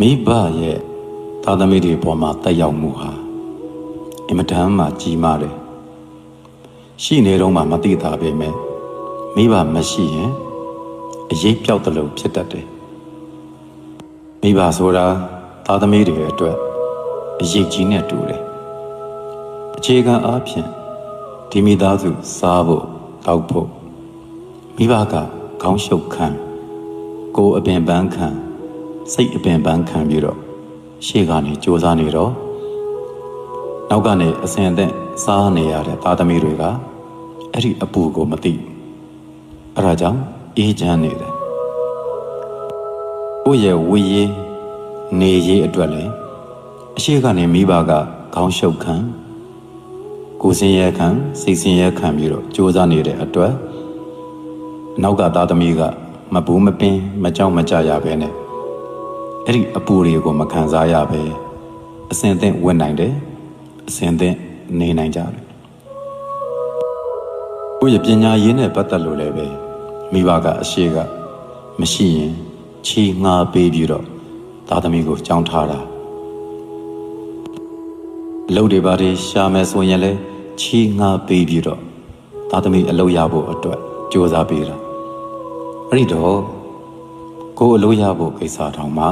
မိဘရဲ့သားသမီးတွေပေါ်မှာတက်ရောက်မှုဟာအင်မတန်မှကြီးမားတယ်ရှိနေတော့မှမသိတာပဲမဲ့မိဘမရှိရင်အရေးပြောက်တယ်လို့ဖြစ်တတ်တယ်မိဘဆိုတာသားသမီးတွေအတွက်အရေးကြီးနဲ့တူတယ်အခြေခံအားဖြင့်ဒီမိသားစုစားဖို့တောက်ဖို့မိဘကခေါင်းရှုပ်ခံကိုယ်အပင်ပန်းခံစိတ်အပင်ပန်းခံပြီးတော့ရှေ့ကနေစူးစမ်းနေတော့နောက်ကနေအစဉ်အသင့်စားနေရတဲ့သားသမီးတွေကအဲ့ဒီအပူကိုမသိအဲ့ဒါကြောင့်အေးချမ်းနေတယ်ကိုယ့်ရဲ့ဝေရေးနေရေးအတွက်လည်းအရှိကနေမိဘကခေါင်းရှုပ်ခံကိုယ်စင်ရဲခံစိတ်စင်ရဲခံပြီးတော့စူးစမ်းနေတဲ့အတွက်နောက်ကသားသမီးကမပူးမပင်းမကြောက်မကြရပဲနဲ့အဲ့ဒီအပူတွေကိုမခံစားရပဲအစဉ်အသင့်ဝင်နိုင်တယ်အစဉ်အသင့်နေနိုင်ကြတယ်ကိုယ့်ရဲ့ပညာရေးနဲ့ပတ်သက်လို့လည်းပဲမိဘကအရှိကမရှိရင်ချီငှားပေးပြီးတော့သားသမီးကိုကြောင်းထားတာအလုပ်တွေပါတယ်ရှာမယ်ဆိုရင်လည်းချီငှားပေးပြီးတော့သားသမီးအလုပ်ရဖို့အတွက်ကြိုးစားပေးတာအဲ့ဒီတော့ကိုယ်အလုပ်ရဖို့ကိစ္စတောင်မှ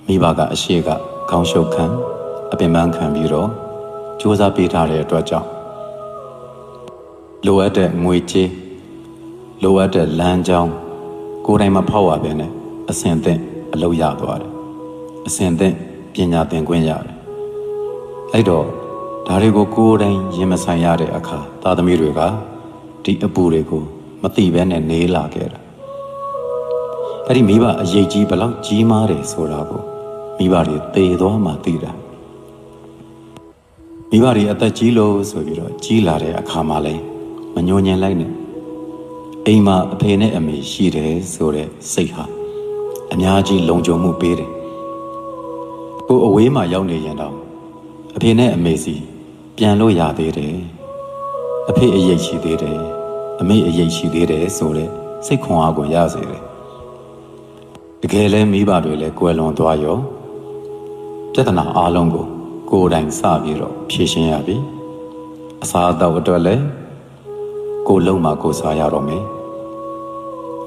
မိဘကအရှိကခေါင်းရှုပ်ခံအပင်ပန်းခံပြီးတော့ကြိုးစားပေးထားတဲ့အတွက်ကြောင့်လိုအပ်တဲ့ငွေကြေးလိုအပ်တဲ့လမ်းကြောင်းကိုယ်တိုင်မဖောက်ရဘဲနဲ့အစဉ်သင့်အလုပ်ရသွားတယ်အစဉ်သင့်ပညာသင်ခွင့်ရတယ်အဲ့တော့ဒါတွေကိုကိုယ်တိုင်ရင်မဆိုင်ရတဲ့အခါသားသမီးတွေကဒီအပူတွေကိုမသိဘဲနဲ့နေလာခဲ့တာအဲ့ဒီမိဘအရေးကြီးဘလောက်ကြီးမားတယ်ဆိုတာကိုမိဘတွေသေသွားမှသိတာမိဘတွေအသက်ကြီးလို့ဆိုပြီးတော့ကြီးလာတဲ့အခါမှာလဲမညှို့ညင်လိုက်နဲ့အိမ်မှာအဖေနဲ့အမေရှိတယ်ဆိုတဲ့စိတ်ဟာအများကြီးလုံခြုံမှုပေးတယ်ကိုအဝေးမှာရောက်နေရင်တော့အဖေနဲ့အမေစီပြန်လို့ရသေးတယ်အဖေအရေးရှိသေးတယ်အမေအရေးရှိသေးတယ်ဆိုတဲ့စိတ်ခွန်အားကိုရစေတယ်တကယ်လဲမိဘတွေလည်းကွယ်လွန်သွားရောပြဿနာအားလုံးကိုကိုယ်တိုင်စပြီးတော့ဖြေရှင်းရပြီအစားအသောက်အတွက်လည်းကိုယ်လုံးမှာကိုယ်စားရတော့မယ်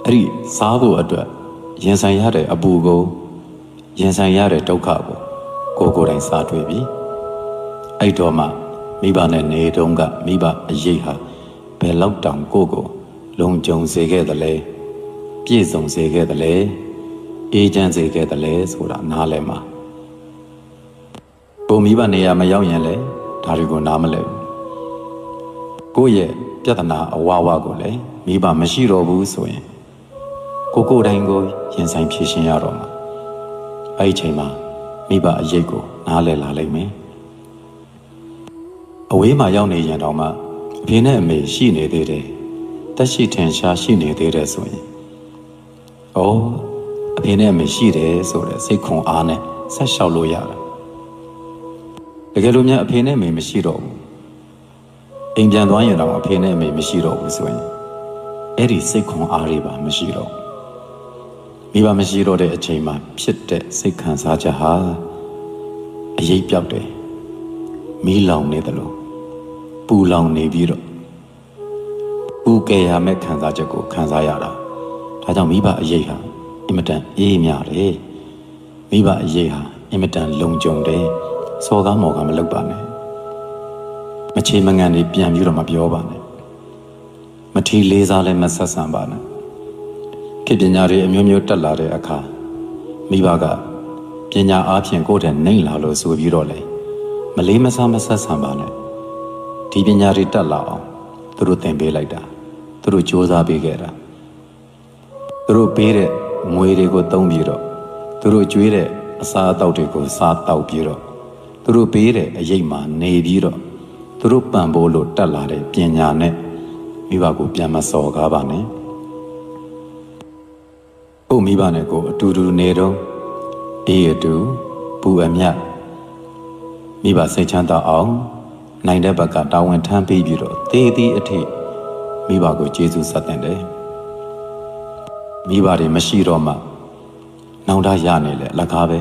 အဲ့ဒီစားဖို့အတွက်ရင်ဆိုင်ရတဲ့အပူကိုရင်ဆိုင်ရတဲ့ဒုက္ခကိုကိုယ်တိုင်စားတွေ့ပြီအဲ့တော့မှမိဘနဲ့နေတုန်းကမိဘအရေးဟာဘယ်လောက်တောင်ကိုလုံခြုံစေခဲ့သလဲပြည့်စုံစေခဲ့သလဲအေးချမ်းစေခဲ့သလဲဆိုတာနားလည်မှာကိုမိဘနေရာမရောက်ရင်လည်းဒါတွေကိုနားမလဲဘူးကိုယ့်ရဲ့ပြဿနာအဝဝကိုလည်းမိဘမရှိတော့ဘူးဆိုရင်ကိုယ်တိုင်ကိုရင်ဆိုင်ဖြေရှင်းရတော့မှာအဲ့ဒီချိန်မှာမိဘအရေးကိုနားလည်လာလိမ့်မယ်အဝေးမှာရောက်နေရင်တော့မှအဖေနဲ့အမေရှိနေသေးတယ်တက်ရှိထင်ရှားရှိနေသေးတယ်ဆိုရင်အဖေနဲ့အမေရှိတယ်ဆိုတဲ့စိတ်ခွန်အားနဲ့ဆက်လျှောက်လို့ရတာတကယ်လို့များအဖေနဲ့အမေမရှိတော့ဘူးအိမ်ပြန်သွားရင်တော့အဖေနဲ့အမေမရှိတော့ဘူးဆိုရင်အဲ့ဒီစိတ်ခွန်အားတွေပါမရှိတော့မိဘမရှိတော့တဲ့အချိန်မှာဖြစ်တဲ့စိတ်ခံစားချက်ဟာအရေးပြောက်တယ်မီးလောင်နေတယ်လို့ပူလောင်နေပြီးတော့ပူကယ်ရမယ့်ခံစားချက်ကိုခံစားရတာဒါကြောင့်မိဘအရေးဟာအင်မတန်အေးမြတယ်မိဘအရေးဟာအင်မတန်လုံခြုံတယ်စော်ကားမော်ကားမလုပ်ပါနဲ့မချေမငန်တွေပြန်ပြီးတော့မပြောပါနဲ့မထီလေးစားလည်းမဆက်ဆံပါနဲ့ခေတ်ပညာတွေအမျိုးမျိုးတက်လာတဲ့အခါမိဘကပညာအားဖြင့်ကိုယ့်ထက်နှိမ့်လာလို့ဆိုပြီးတော့လေမလေးမစားမဆက်ဆံပါနဲ့ဒီပညာတွေတက်လာအောင်သူတို့သင်ပေးလိုက်တာသူတို့စူးစမ်းပေးခဲ့တာသူတို့ပေးတဲ့ငွေတွေကိုသုံးပြီးတော့သူတို့ကျွေးတဲ့အစားအသောက်တွေကိုစားတောက်ပြီးတော့သူတို့ပေးတဲ့အရေးမှနေပြီးတော့သူတို့ပံ့ပိုးလို့တက်လာတဲ့ပညာနဲ့မိဘကိုပြန်မစော်ကားပါနဲ့ကိုမိဘနဲ့ကိုအတူတူနေတော့အေးအတူပူအမြတ်မိဘစိတ်ချမ်းသာအောင်နိုင်တဲ့ဘက်ကတာဝန်ထမ်းပေးပြီးတော့သေသည်အထိမိဘကိုကျေးဇူးဆက်တင်တယ်မိဘတွေမရှိတော့မှနောင်တရနေလေအလကားပဲ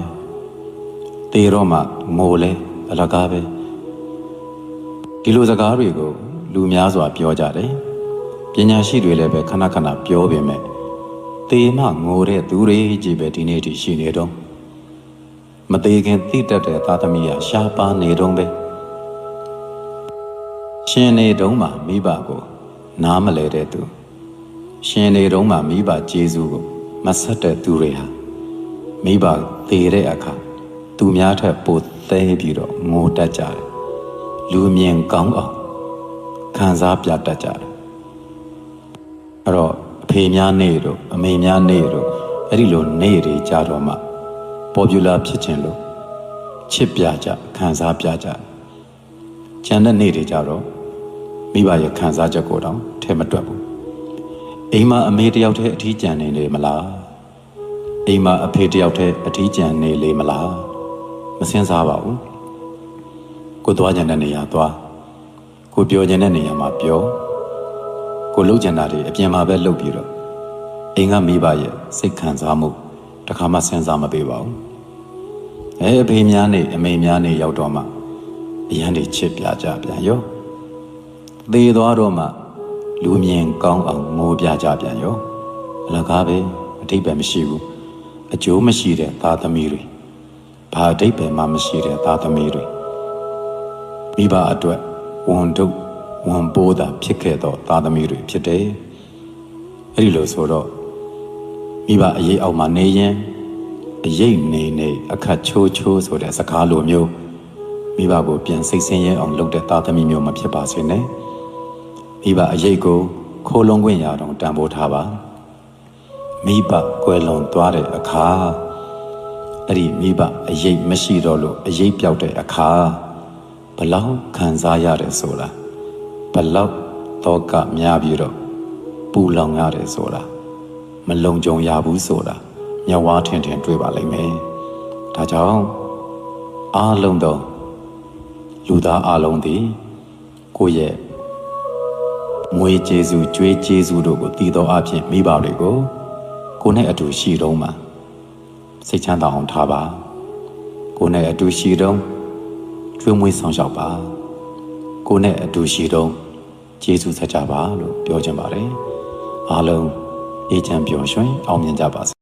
တေတော့မှငိုလဲအလကားပဲဒီလိုစကားတွေကိုလူများစွာပြောကြတယ်ပညာရှိတွေလည်းပဲခဏခဏပြောပေမဲ့တေမှငိုတဲ့သူတွေကြီးပဲဒီနေ့ထိရှိနေတော့မသေးခင်သိတတ်တဲ့သားသမီးကရှားပါနေတော့ပဲရှင်နေတုံးမှာမိဘကိုနားမလဲတဲ့သူရှင်နေတုံးမှာမိဘကျေးဇူးကိုမဆက်တဲ့သူတွေဟာမိဘသေးတဲ့အခါသူများထက်ပိုသိပြီးတော့ငိုတတ်ကြတယ်လူမြင်ကောင်းအောင်ခံစားပြတတ်ကြတယ်အဲ့တော့အဖေများနေတို့အမေများနေတို့အဲ့ဒီလိုနေတွေကြတော့မှပေါ်ပြူလာဖြစ်ခြင်းလို့ချစ်ပြကြခံစားပြကြကျန်တဲ့နေတွေကြတော့မိဘရဲ့ခံစားချက်ကိုတော့ထဲမတွက်ဘူးအိမ်မှာအမေတယောက်တည်းအထီးကျန်နေလေမလားအိမ်မှာအဖေတယောက်တည်းအထီးကျန်နေလေမလားမစင်စားပါဘူးကိုသွားကြတဲ့နေရာသွားကိုပြောကြတဲ့နေရာမှာပြောကိုလှုပ်ကြတာတွေအပြင်မှာပဲလှုပ်ပြီးတော့အိမ်ကမိဘရဲ့စိတ်ခံစားမှုတခါမှစဉ်းစားမပေးပါဘူးအဖေများနေအမေများနေရောက်တော့မှအရန်တွေချစ်ပြကြပြန်ရောသေသွားတော့မှလူမြင်ကောင်းအောင်ငိုပြကြပြန်ရောအလကားပဲအတိတ်ပဲမရှိဘူးအကျိုးမရှိတဲ့သားသမီးတွေဘာအတိတ်ပဲမှမရှိတဲ့သားသမီးတွေမိဘအတွက်ဝန်တုပ်ဝန်ပိုးတာဖြစ်ခဲ့တော့သားသမီးတွေဖြစ်တယ်အဲ့ဒီလိုဆိုတော့မိဘအရေးအောက်မှာနေရင်အရေးနေအခက်ချိုးဆိုတဲ့စကားလိုမျိုးမိဘကိုပြန်စိတ်ဆင်းရဲအောင်လုပ်တဲ့သားသမီးမျိုးမဖြစ်ပါစေနဲ့မိဘအရေးကိုခိုးလုံးခွင့်ရအောင်တန်ဖိုးထားပါမိဘကွယ်လွန်သွားတဲ့အခါအဲ့ဒီမိဘအရေးမရှိတော့လို့အရေးပြောက်တဲ့အခါဘလောက်ခံစားရတယ်ဆိုတာဘလောက်တော့ကများပြီးတော့ပူလောင်ရတယ်ဆိုတာမလုံခြုံရဘူးဆိုတာမျက်ဝါးထင်တွေ့ပါလိမ့်မယ်ဒါကြောင့်အားလုံးသောလူသားအားလုံးသည်ကိုယ့်ရဲ့မွေးကျေးဇူးကြွေးကျေးဇူးတို့ကိုတည်သောအဖြစ်မိဘတွေကိုကိုယ်နဲ့အတူရှိတော့မှစိတ်ချမ်းသာအောင်ထားပါကိုယ်နဲ့အတူရှိတော့ကျွေးမွေးဆောင်ရှောက်ပါကိုယ်နဲ့အတူရှိတော့ကျေးဇူးဆက်ကြပါလို့ပြောချင်ပါတယ်အားလုံးအေးချမ်းပျော်ရွှင်အောင်မြင်ကြပါစေ